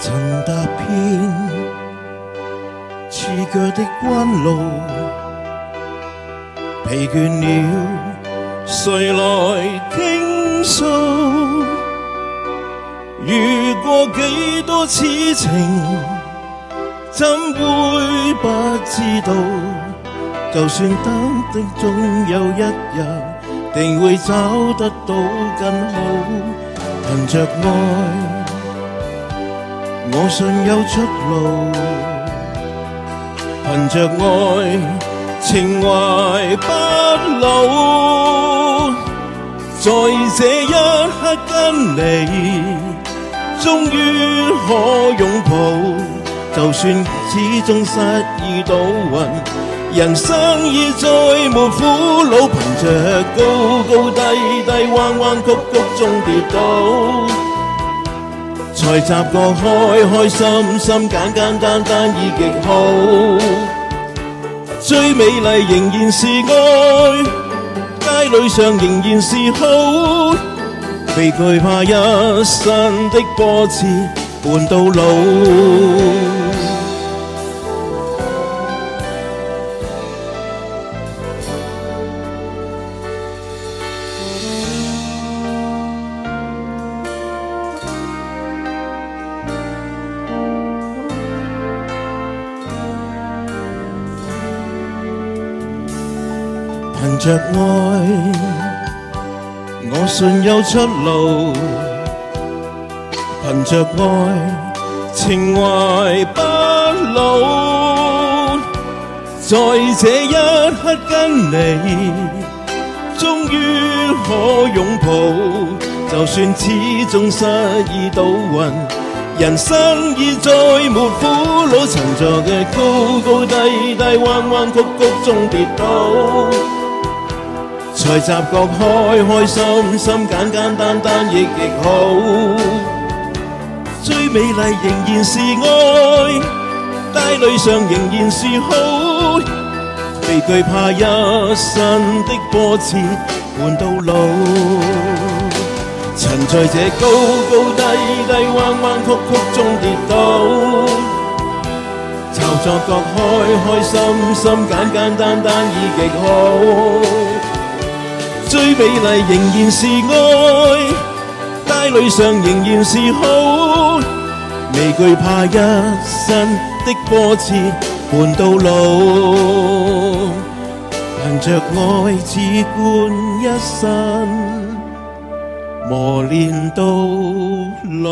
曾踏遍刺腳的彎路，疲倦了，誰來傾訴？遇過幾多此情，怎會不知道？就算等的總有一日，定會找得到更好。憑着愛，我信有出路。憑着愛，情懷不老。在這一刻跟你，終於可擁抱。就算始終失意倒運，人生已再沒苦惱。憑着高高低低、彎彎曲曲中跌倒，才習覺開開心心、簡簡單單已極好。最美麗仍然是愛，街裏上仍然是好，未懼怕一生的波折伴到老。憑着愛，我信有出路。憑着愛，情懷不老。在這一刻跟你，終於可擁抱。就算始終失意倒運，人生已再沒苦惱。曾在嘅高高低低、彎彎曲曲中跌倒，才習覺開開心心、簡簡單單亦極好。最美麗仍然是愛，帶淚上仍然是好，未懼怕一生的波折伴到老。曾在這高高低低、彎彎曲曲中跌倒，就作覺開開心心、簡簡單單已極好。最美麗仍然是愛，帶淚上仍然是好，未懼怕一生的波折伴到老。憑着愛只管一生，磨練到老。